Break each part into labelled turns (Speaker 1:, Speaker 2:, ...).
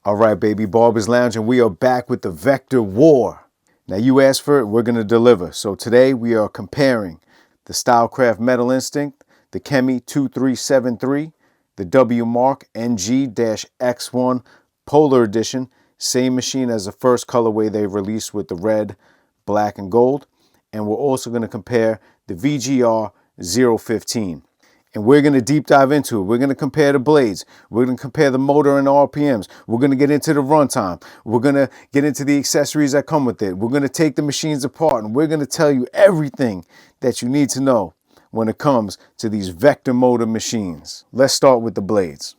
Speaker 1: All right, baby, Barber's Lounge, and we are back with the Vector War. Now, you asked for it, we're going to deliver. So today we are comparing the Stylecraft Metal Instinct, the Kemei 2373, the WMARK NG-X1 Polar Edition, same machine as the first colorway they released with the red, black, and gold. And we're also going to compare the VGR 015. And we're going to deep dive into it. We're going to compare the blades. We're going to compare the motor and the RPMs. We're going to get into the runtime. We're going to get into the accessories that come with it. We're going to take the machines apart, and we're going to tell you everything that you need to know when it comes to these vector motor machines. Let's start with the blades.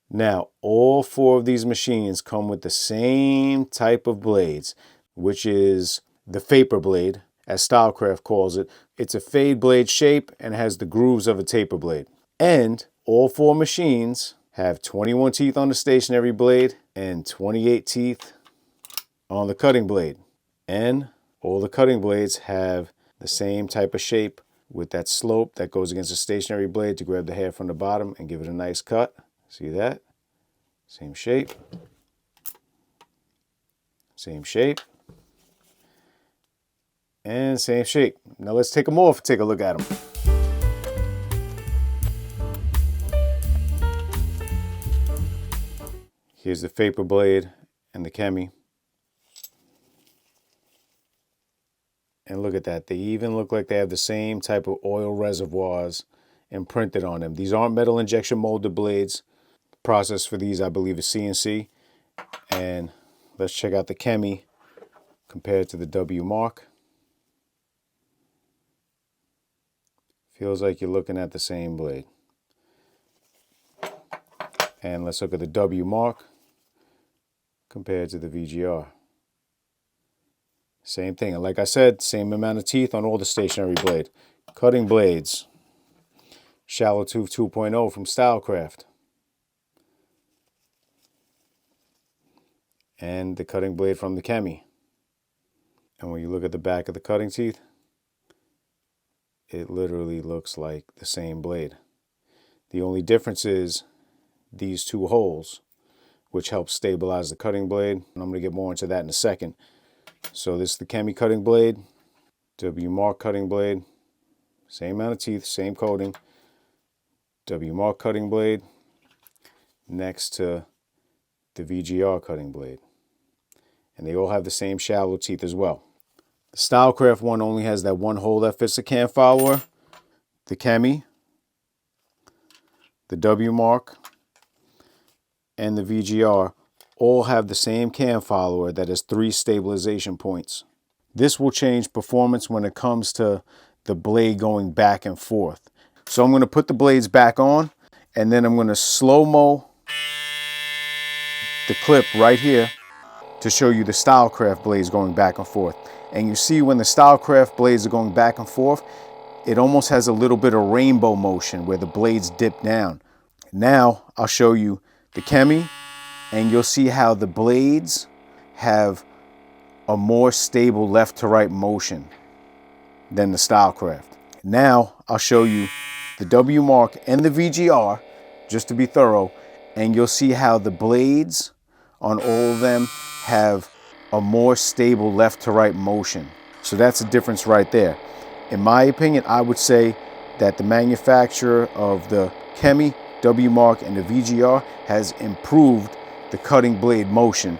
Speaker 1: Now, all four of these machines come with the same type of blades, which is the Vapor blade, as Stylecraft calls it. It's a fade blade shape and has the grooves of a taper blade. And all four machines have 21 teeth on the stationary blade and 28 teeth on the cutting blade. And all the cutting blades have the same type of shape with that slope that goes against the stationary blade to grab the hair from the bottom and give it a nice cut. See that? Same shape. Same shape. And same shape. Now let's take them off and take a look at them. Here's the Vapor blade and the Kemei. And look at that. They even look like they have the same type of oil reservoirs imprinted on them. These aren't metal injection molded blades. The process for these, I believe, is CNC. And let's check out the Kemei compared to the WMARK. Feels like you're looking at the same blade. And let's look at the WMARK compared to the VGR. Same thing. And like I said, same amount of teeth on all the stationary blade. Cutting blades. Shallow Tooth 2.0 from Stylecraft. And the cutting blade from the Kemei. And when you look at the back of the cutting teeth, it literally looks like the same blade. The only difference is these two holes, which helps stabilize the cutting blade. And I'm going to get more into that in a second. So this is the Kemei cutting blade, WMARK cutting blade, same amount of teeth, same coating. WMARK cutting blade next to the VGR cutting blade. And they all have the same shallow teeth as well. The Stylecraft one only has that one hole that fits the cam follower. The Kemei, the WMARK, and the VGR all have the same cam follower that has 3 stabilization points. This will change performance when it comes to the blade going back and forth. So I'm going to put the blades back on, and then I'm going to slow-mo the clip right here to show you the Stylecraft blades going back and forth. And you see when the Stylecraft blades are going back and forth, it almost has a little bit of rainbow motion where the blades dip down. Now I'll show you the Kemei, and you'll see how the blades have a more stable left to right motion than the Stylecraft. Now I'll show you the WMARK and the VGR, just to be thorough, and you'll see how the blades on all of them have a more stable left to right motion. So that's the difference right there. In my opinion, I would say that the manufacturer of the Kemei, WMARK, and the VGR has improved the cutting blade motion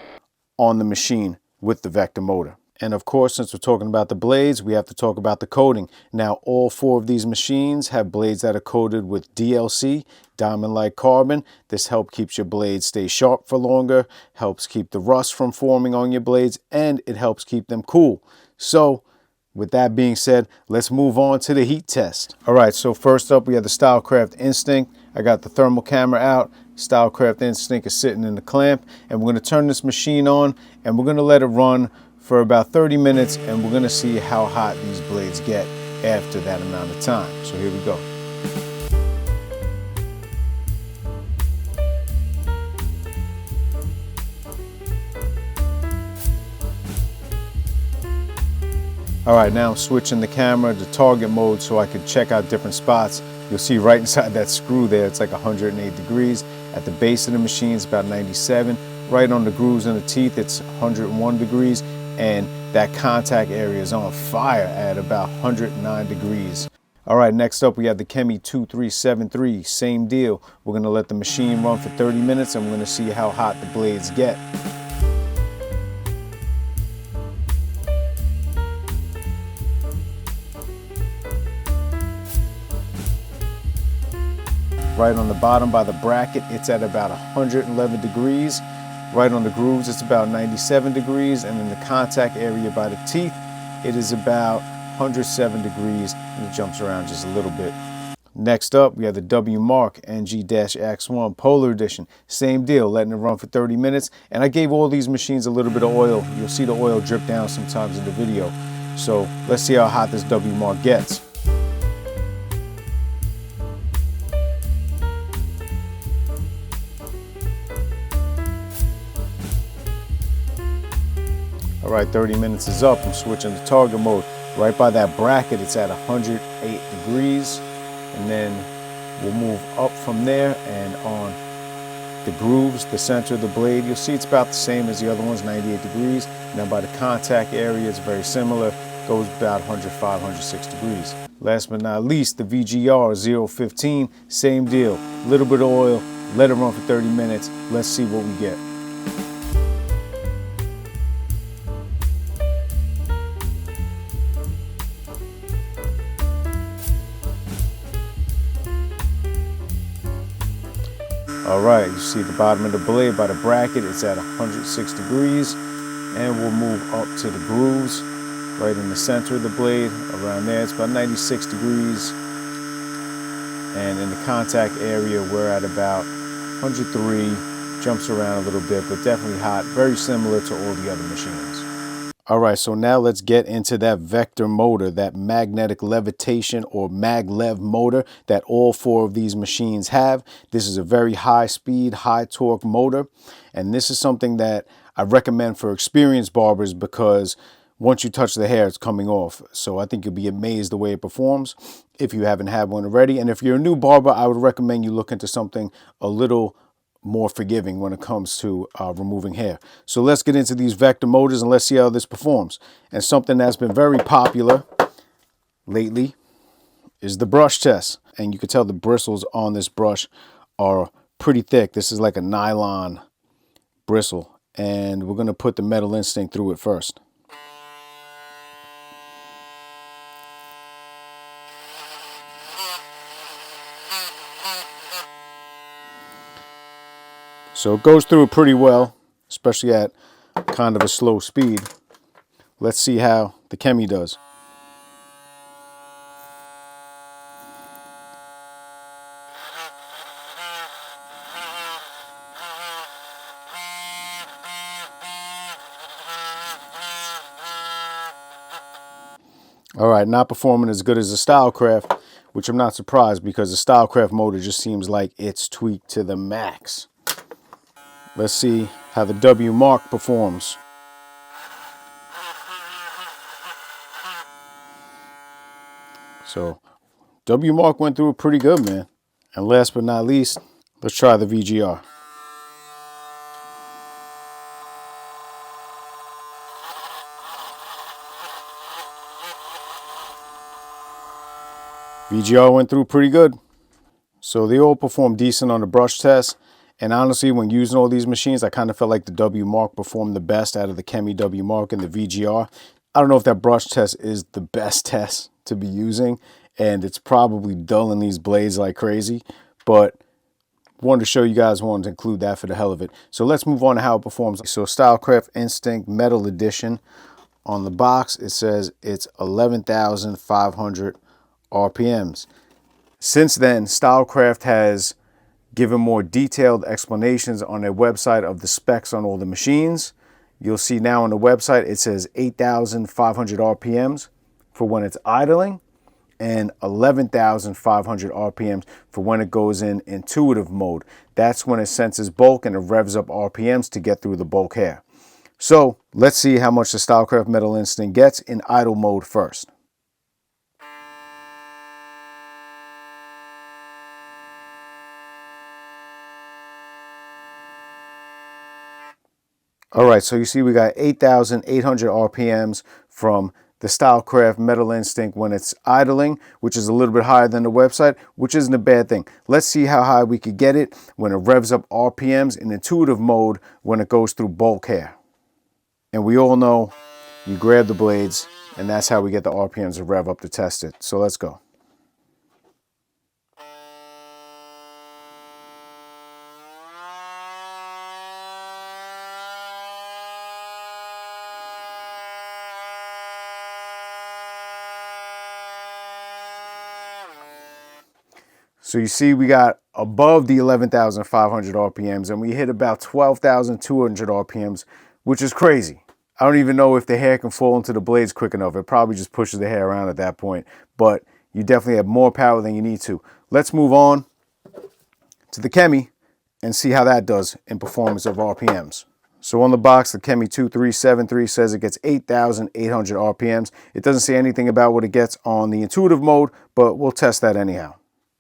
Speaker 1: on the machine with the vector motor. And of course, since we're talking about the blades, we have to talk about the coating. Now, all 4 of these machines have blades that are coated with DLC, diamond-like carbon. This helps keep your blades stay sharp for longer, helps keep the rust from forming on your blades, and it helps keep them cool. So, with that being said, let's move on to the heat test. All right, so first up, we have the Stylecraft Instinct. I got the thermal camera out. Stylecraft Instinct is sitting in the clamp, and we're going to turn this machine on, and we're going to let it run for about 30 minutes, and we're going to see how hot these blades get after that amount of time. So here we go. All right, now I'm switching the camera to target mode so I can check out different spots. You'll see right inside that screw there, it's like 108 degrees. At the base of the machine, it's about 97. Right on the grooves and the teeth, it's 101 degrees, and that contact area is on fire at about 109 degrees. All right, next up we have the Kemei 2373, same deal. We're gonna let the machine run for 30 minutes and we're gonna see how hot the blades get. Right on the bottom by the bracket, it's at about 111 degrees. Right on the grooves, it's about 97 degrees. And in the contact area by the teeth, it is about 107 degrees, and it jumps around just a little bit. Next up, we have the WMARK NG-X1 Polar Edition. Same deal, letting it run for 30 minutes. And I gave all these machines a little bit of oil. You'll see the oil drip down sometimes in the video. So let's see how hot this WMARK gets. All right, 30 minutes is up. I'm switching to target mode. Right by that bracket, it's at 108 degrees. And then we'll move up from there, and on the grooves, the center of the blade, you'll see it's about the same as the other ones, 98 degrees. Now by the contact area, it's very similar. Goes about 105, 106 degrees. Last but not least, the VGR 015, same deal. A little bit of oil, let it run for 30 minutes. Let's see what we get. All right, you see the bottom of the blade by the bracket, it's at 106 degrees. And we'll move up to the grooves, right in the center of the blade. Around there, it's about 96 degrees. And in the contact area, we're at about 103. Jumps around a little bit, but definitely hot. Very similar to all the other machines. All right, so now let's get into that vector motor, that magnetic levitation or maglev motor that all four of these machines have. This is a very high speed, high torque motor. And this is something that I recommend for experienced barbers because once you touch the hair, it's coming off. So I think you'll be amazed the way it performs if you haven't had one already. And if you're a new barber, I would recommend you look into something a little more forgiving when it comes to removing hair. So let's get into these vector motors and let's see how this performs. And something that's been very popular lately is the brush test. And you can tell the bristles on this brush are pretty thick. This is like a nylon bristle. And we're going to put the Metal Instinct through it first. So it goes through it pretty well, especially at kind of a slow speed. Let's see how the Kemei does. All right, not performing as good as the Stylecraft, which I'm not surprised because the Stylecraft motor just seems like it's tweaked to the max. Let's see how the WMARK performs. So WMARK went through it pretty good, man. And last but not least, let's try the VGR. VGR went through pretty good. So they all performed decent on the brush test. And honestly, when using all these machines, I kind of felt like the WMARK performed the best out of the Kemei WMARK and the VGR. I don't know if that brush test is the best test to be using, and it's probably dulling these blades like crazy, but wanted to show you guys, wanted to include that for the hell of it. So let's move on to how it performs. So Stylecraft Instinct Metal Edition. On the box, it says it's 11,500 RPMs. Since then, Stylecraft has given more detailed explanations on their website of the specs on all the machines. You'll see now on the website it says 8,500 RPMs for when it's idling and 11,500 RPMs for when it goes in intuitive mode. That's when it senses bulk and it revs up RPMs to get through the bulk hair. So let's see how much the Stylecraft Metal Instinct gets in idle mode first. All right, so you see we got 8,800 RPMs from the Stylecraft Metal Instinct when it's idling, which is a little bit higher than the website, which isn't a bad thing. Let's see how high we could get it when it revs up RPMs in intuitive mode when it goes through bulk hair. And we all know you grab the blades, and that's how we get the RPMs to rev up to test it. So let's go. So you see we got above the 11,500 RPMs and we hit about 12,200 RPMs, which is crazy. I don't even know if the hair can fall into the blades quick enough. It probably just pushes the hair around at that point, but you definitely have more power than you need to. Let's move on to the Kemei and see how that does in performance of RPMs. So on the box, the Kemei 2373 says it gets 8,800 RPMs. It doesn't say anything about what it gets on the intuitive mode, but we'll test that anyhow.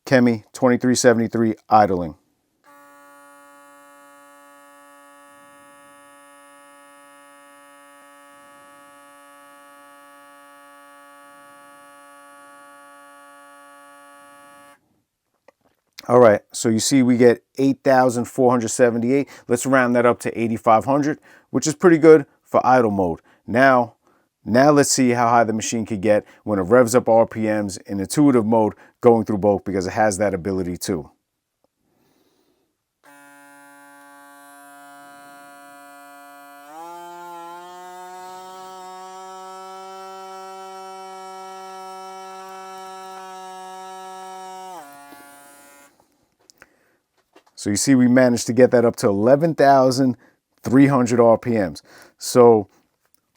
Speaker 1: Kemei 2373 idling. All right, so you see we get 8,478. Let's round that up to 8,500, which is pretty good for idle mode. Now let's see how high the machine could get when it revs up RPMs in intuitive mode going through bulk, because it has that ability too. So you see we managed to get that up to 11,300 RPMs. So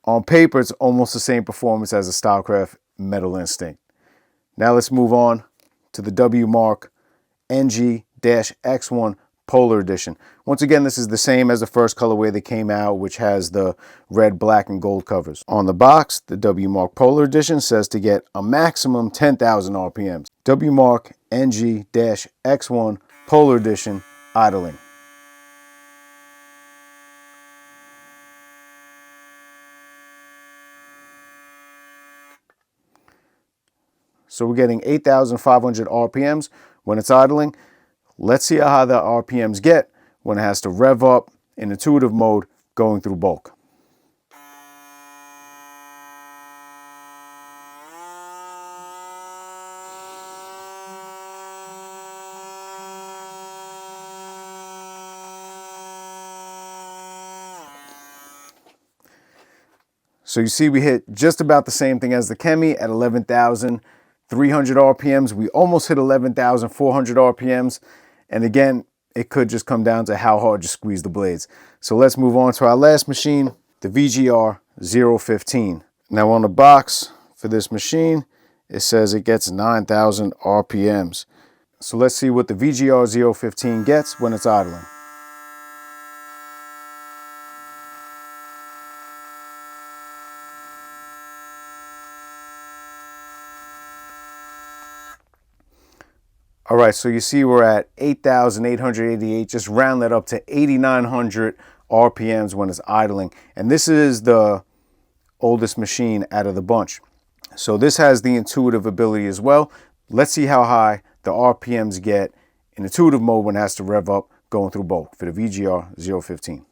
Speaker 1: on paper, it's almost the same performance as a Stylecraft Metal Instinct. Now let's move on to the WMARK NG-X1 Polar Edition. Once again, this is the same as the first colorway that came out, which has the red, black, and gold covers. On the box, the WMARK Polar Edition says to get a maximum 10,000 RPMs. WMARK NG-X1 Polar Edition idling. So we're getting 8,500 RPMs when it's idling. Let's see how high the RPMs get when it has to rev up in intuitive mode going through bulk. So you see we hit just about the same thing as the Kemei at 11,300 RPMs. We almost hit 11,400 RPMs. And again, it could just come down to how hard you squeeze the blades. So let's move on to our last machine, the VGR 015. Now on the box for this machine, it says it gets 9,000 RPMs. So let's see what the VGR 015 gets when it's idling. All right, so you see we're at 8,888, just round that up to 8,900 RPMs when it's idling. And this is the oldest machine out of the bunch. So this has the intuitive ability as well. Let's see how high the RPMs get in intuitive mode when it has to rev up going through bulk for the VGR 015.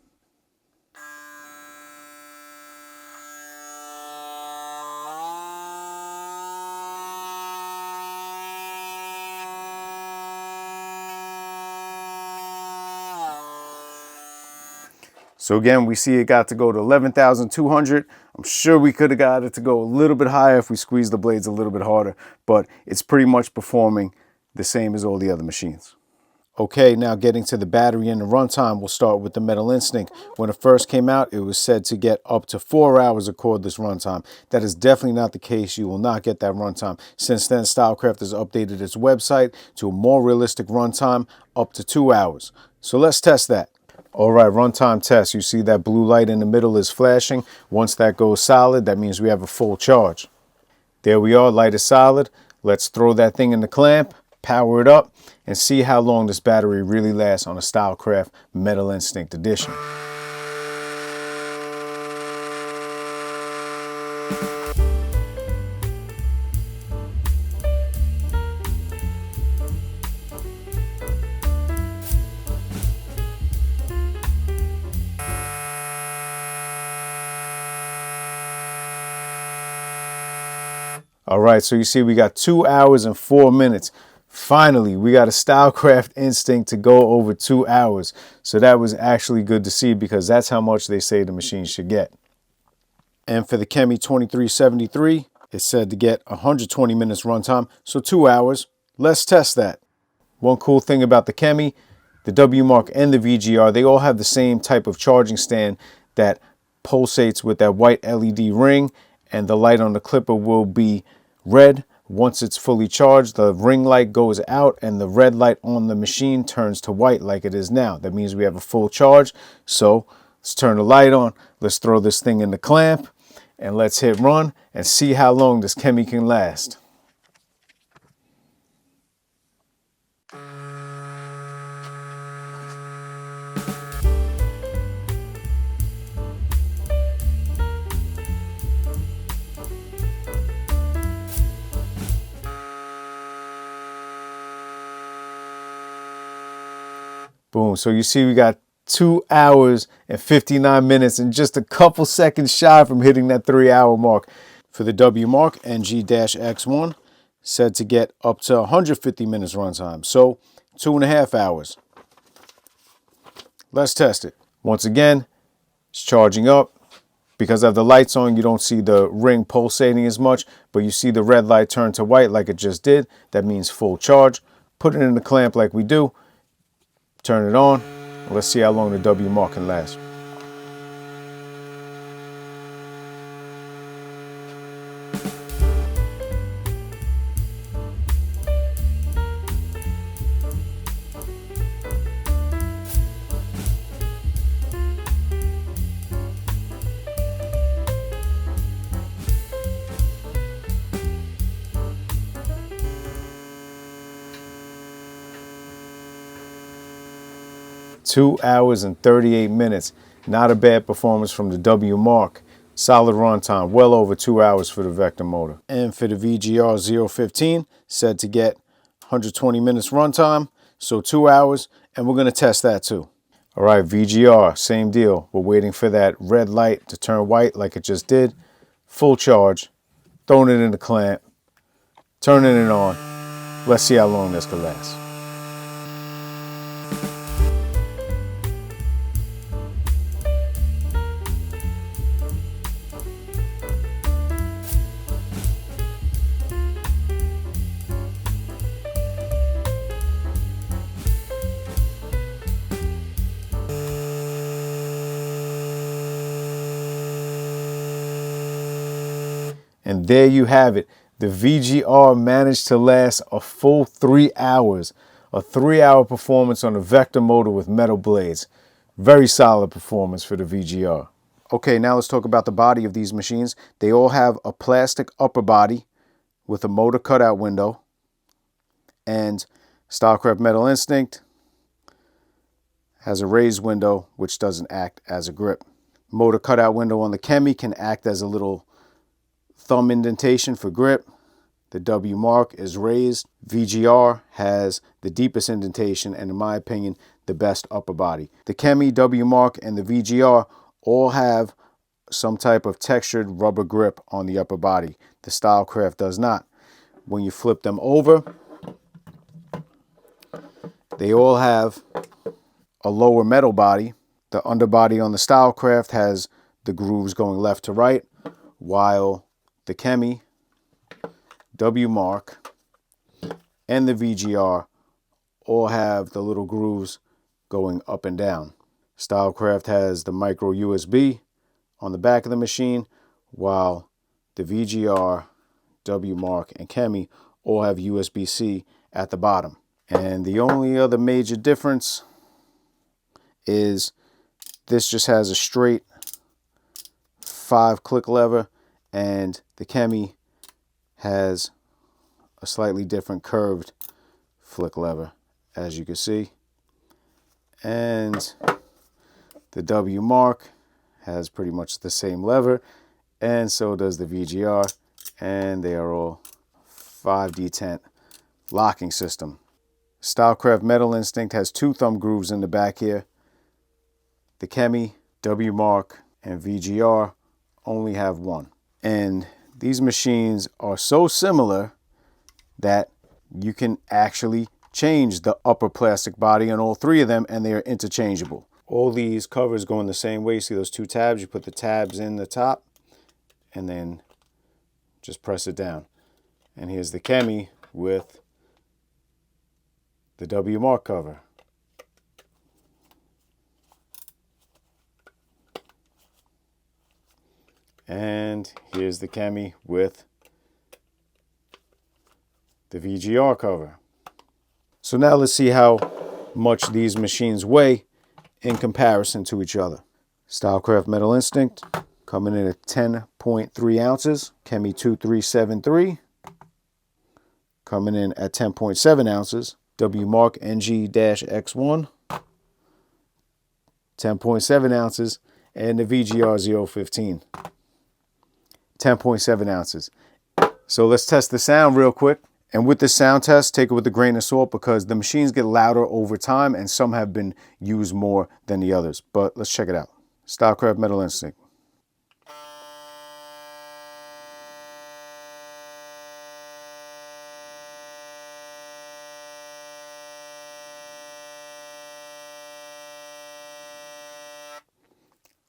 Speaker 1: So again, we see it got to go to 11,200. I'm sure we could have got it to go a little bit higher if we squeezed the blades a little bit harder, but it's pretty much performing the same as all the other machines. Okay, now getting to the battery and the runtime, we'll start with the Metal Instinct. When it first came out, it was said to get up to 4 hours of cordless runtime. That is definitely not the case. You will not get that runtime. Since then, Stylecraft has updated its website to a more realistic runtime, up to 2 hours. So let's test that. All right, runtime test. You see that blue light in the middle is flashing. Once that goes solid, that means we have a full charge. There we are, light is solid. Let's throw that thing in the clamp, power it up, and see how long this battery really lasts on a Stylecraft Metal Instinct edition. All right, so you see we got 2 hours and 4 minutes. Finally, we got a Stylecraft instinct to go over 2 hours. So that was actually good to see because that's how much they say the machine should get. And for the Kemei 2373, it's said to get 120 minutes runtime, so 2 hours. Let's test that. One cool thing about the Kemei, the WMARK and the VGR, they all have the same type of charging stand that pulsates with that white LED ring, and the light on the clipper will be red. Once it's fully charged, the ring light goes out and the red light on the machine turns to white like it is now. That means we have a full charge. So let's turn the light on. Let's throw this thing in the clamp and let's hit run and see how long this Kemei can last. Boom. So you see we got 2 hours and 59 minutes and just a couple seconds shy from hitting that 3-hour mark. For the WMARK NG-X1, said to get up to 150 minutes runtime. So 2.5 hours. Let's test it. Once again, it's charging up. Because of the lights on, you don't see the ring pulsating as much, but you see the red light turn to white like it just did. That means full charge. Put it in the clamp like we do. Turn it on. Let's see how long the WMARK can last. Two hours and 38 minutes. Not a bad performance from the WMARK. Solid runtime, well over 2 hours for the vector motor. And for the VGR 015, said to get 120 minutes runtime, so 2 hours, and we're going to test that too. All right, VGR, same deal. We're waiting for that red light to turn white like it just did. Full charge, throwing it in the clamp, turning it on. Let's see how long this could last. And there you have it. The VGR managed to last a full 3 hours. A 3-hour performance on a vector motor with metal blades. Very solid performance for the VGR. Okay, now let's talk about the body of these machines. They all have a plastic upper body with a motor cutout window. And Stylecraft Metal Instinct has a raised window which doesn't act as a grip. Motor cutout window on the Kemei can act as a little thumb indentation for grip. The WMARK is raised. VGR has the deepest indentation and, in my opinion, the best upper body. The Kemei, WMARK, and the VGR all have some type of textured rubber grip on the upper body. The Stylecraft does not. When you flip them over, they all have a lower metal body. The underbody on the Stylecraft has the grooves going left to right, while the Kemei, WMARK, and the VGR all have the little grooves going up and down. Stylecraft has the micro USB on the back of the machine, while the VGR, WMARK, and Kemei all have USB-C at the bottom. And the only other major difference is this just has a straight 5-click lever, and the Kemei has a slightly different curved flick lever, as you can see. And the WMARK has pretty much the same lever and so does the VGR, and they are all 5D tent locking system. Stylecraft Metal Instinct has 2 thumb grooves in the back here. The Kemei, WMARK, and VGR only have 1. And these machines are so similar that you can actually change the upper plastic body on all 3 of them, and they are interchangeable. All these covers go in the same way. See those 2 tabs? You put the tabs in the top and then just press it down. And here's the Kemei with the WMARK cover. And here's the Kemei with the VGR cover. So now let's see how much these machines weigh in comparison to each other. Stylecraft Metal Instinct coming in at 10.3 ounces. Kemei 2373 coming in at 10.7 ounces. WMARK NG-X1 10.7 ounces. And the VGR 015 10.7 ounces. So let's test the sound real quick. And with this sound test, take it with a grain of salt because the machines get louder over time and some have been used more than the others. But let's check it out. Stylecraft Metal Instinct.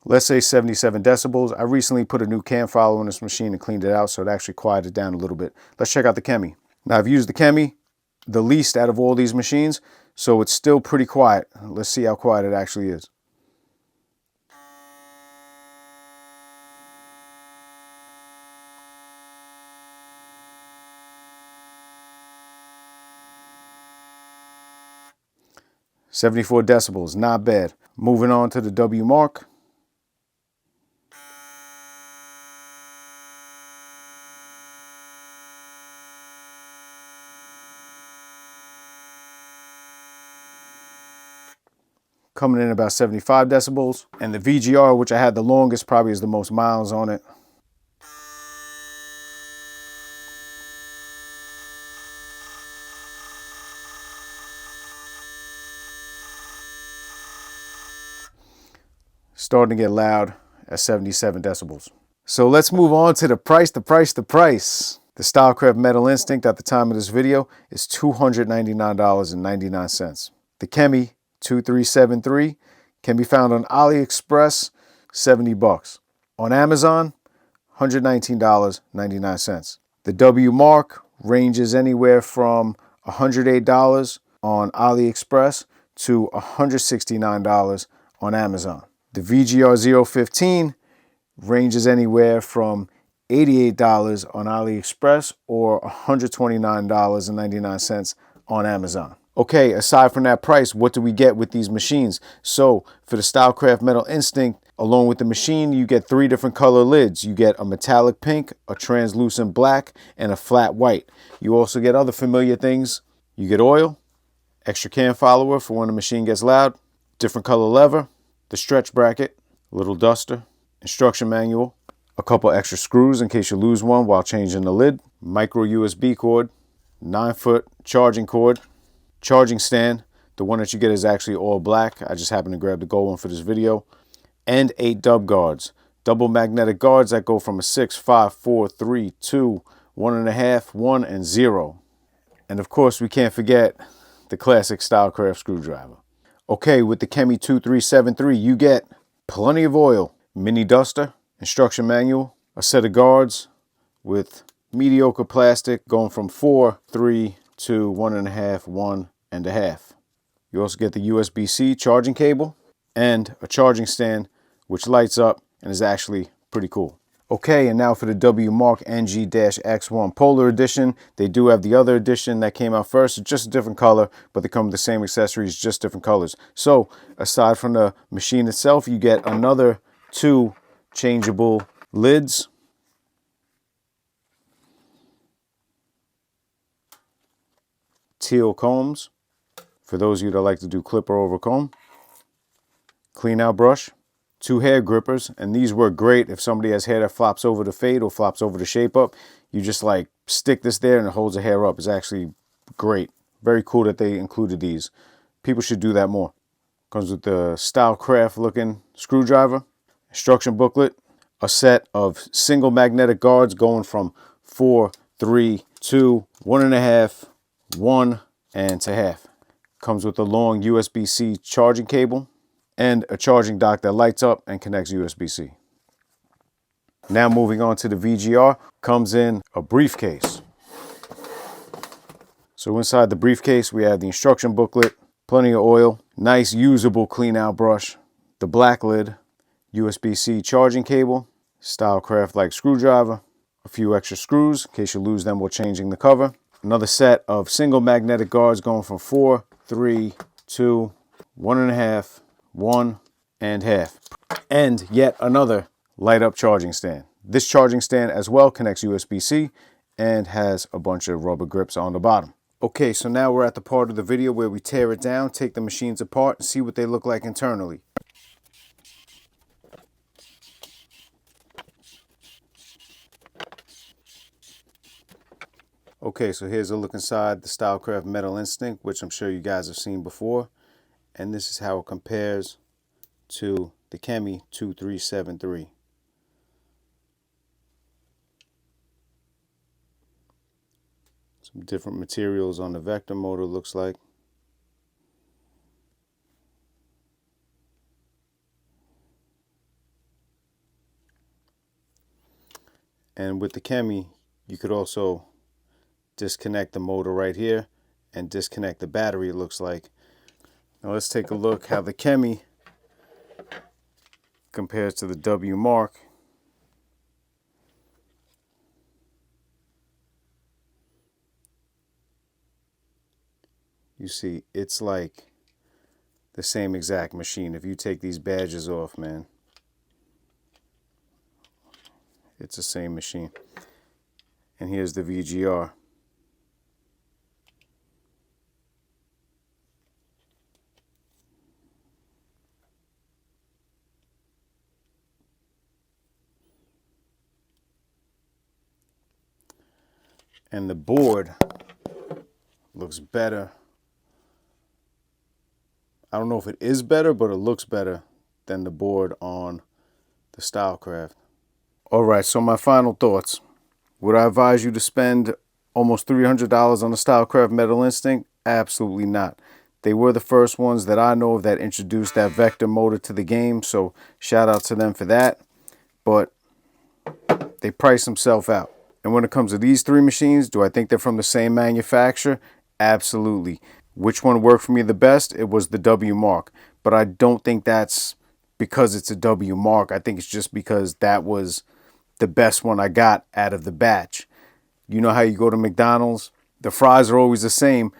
Speaker 1: Let's say 77 decibels. I recently put a new cam follower on this machine and cleaned it out, so it actually quieted down a little bit. Let's check out the Kemei. Now, I've used the Kemei the least out of all these machines, so it's still pretty quiet. Let's see how quiet it actually is. .74 decibels, not bad. Moving on to the WMARK. Coming in about 75 decibels. And the VGR, which I had the longest, probably is the most miles on it. Starting to get loud at 77 decibels. So let's move on to the price, the price. The Stylecraft Metal Instinct at the time of this video is $299.99. The Kemei 2373 can be found on AliExpress, 70 bucks. On Amazon, $119.99. The WMARK ranges anywhere from $108 on AliExpress to $169 on Amazon. The VGR 015 ranges anywhere from $88 on AliExpress or $129.99 on Amazon. Okay, aside from that price, what do we get with these machines? So for the Stylecraft Metal Instinct, along with the machine, you get 3 different color lids. You get a metallic pink, a translucent black, and a flat white. You also get other familiar things. You get oil, extra cam follower for when the machine gets loud, different color lever, the stretch bracket, a little duster, instruction manual, a couple extra screws in case you lose one while changing the lid, micro USB cord, 9-foot charging cord, charging stand. The one that you get is actually all black. I just happened to grab the gold one for this video. And 8 dub guards. Double magnetic guards that go from a 6, 5, 4, 3, 2, 1.5, 1, and 0. And of course, we can't forget the classic Stylecraft screwdriver. Okay, with the Kemei 2373, you get plenty of oil, mini duster, instruction manual, a set of guards with mediocre plastic going from 4, 3, 2, 1.5, 1.5. You also get the USB-C charging cable and a charging stand which lights up and is actually pretty cool. Okay, and now for the WMARK NG-X1 Polar Edition. They do have the other edition that came out first. It's just a different color, but they come with the same accessories, just different colors. So aside from the machine itself, you get another 2 changeable lids. Teal combs for those of you that like to do clipper over comb. Clean out brush. 2 hair grippers, and these work great if somebody has hair that flops over the fade or flops over the shape up. You just like stick this there and it holds the hair up. It's actually great. Very cool that they included these. People should do that more. Comes with the Stylecraft looking screwdriver, instruction booklet, a set of single magnetic guards going from 4, 3, 2, 1.5, 1, and to half. Comes with a long USB-C charging cable and a charging dock that lights up and connects USB-C. Now moving on to the VGR, comes in a briefcase. So inside the briefcase we have the instruction booklet, plenty of oil, nice usable clean out brush, the black lid, USB-C charging cable, Stylecraft like screwdriver, a few extra screws in case you lose them while changing the cover, another set of single magnetic guards going from 4, 3, 2, 1.5, 1, and half, and yet another light up charging stand. This charging stand as well connects USB-C and has a bunch of rubber grips on the bottom. Okay, so now we're at the part of the video where we tear it down, take the machines apart, and see what they look like internally. Okay, so here's a look inside the Stylecraft Metal Instinct, which I'm sure you guys have seen before. And this is how it compares to the Kemei 2373. Some different materials on the vector motor, looks like. And with the Kemei, you could also disconnect the motor right here and disconnect the battery, it looks like. Now let's take a look how the Kemei compares to the WMARK. You see, it's like the same exact machine. If you take these badges off, man, it's the same machine. And here's the VGR. And the board looks better. I don't know if it is better, but it looks better than the board on the Stylecraft. Alright, so my final thoughts. Would I advise you to spend almost $300 on the Stylecraft Metal Instinct? Absolutely not. They were the first ones that I know of that introduced that vector motor to the game, so shout out to them for that. But they price themselves out. And when it comes to these 3 machines, do I think they're from the same manufacturer? Absolutely. Which one worked for me the best? It was the WMARK. But I don't think that's because it's a WMARK. I think it's just because that was the best one I got out of the batch. You know how you go to McDonald's? The fries are always the same,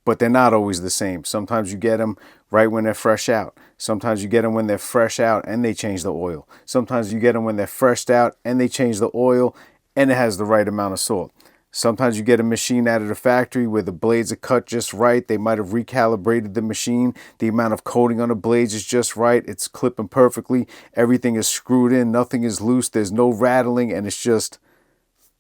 Speaker 1: but they're not always the same. Sometimes you get them right when they're fresh out. Sometimes you get them when they're fresh out and they change the oil. Sometimes you get them when they're freshed out and they change the oil and it has the right amount of salt. Sometimes you get a machine out of the factory where the blades are cut just right. They might have recalibrated the machine. The amount of coating on the blades is just right. It's clipping perfectly. Everything is screwed in. Nothing is loose. There's no rattling and it's just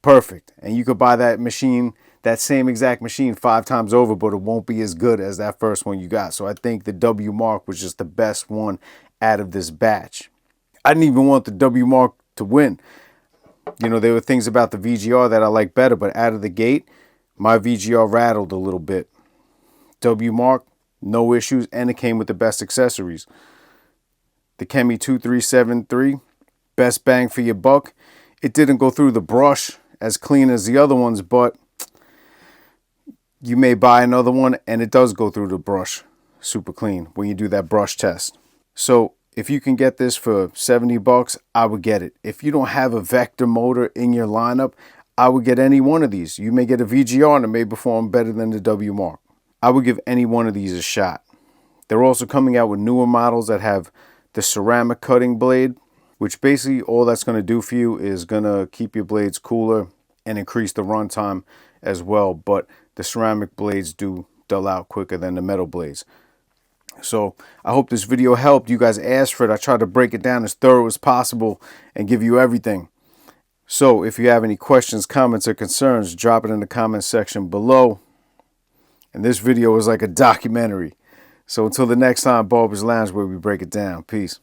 Speaker 1: perfect. And you could buy that machine, that same exact machine 5 times over, but it won't be as good as that first one you got. So I think the WMARK was just the best one out of this batch. I didn't even want the WMARK to win. You know, there were things about the VGR that I like better, but out of the gate, my VGR rattled a little bit. WMARK, no issues, and it came with the best accessories. The Kemei 2373, best bang for your buck. It didn't go through the brush as clean as the other ones, but you may buy another one and it does go through the brush super clean when you do that brush test. So if you can get this for 70 bucks, I would get it. If you don't have a vector motor in your lineup, I would get any one of these. You may get a VGR and it may perform better than the WMARK. I would give any one of these a shot. They're also coming out with newer models that have the ceramic cutting blade, which basically all that's going to do for you is going to keep your blades cooler and increase the runtime as well. But the ceramic blades do dull out quicker than the metal blades. So I hope this video helped. You guys asked for it. I tried to break it down as thorough as possible and give you everything. So if you have any questions, comments, or concerns, drop it in the comment section below. And this video is like a documentary. So until the next time, Barber's Lounge, where we break it down. Peace.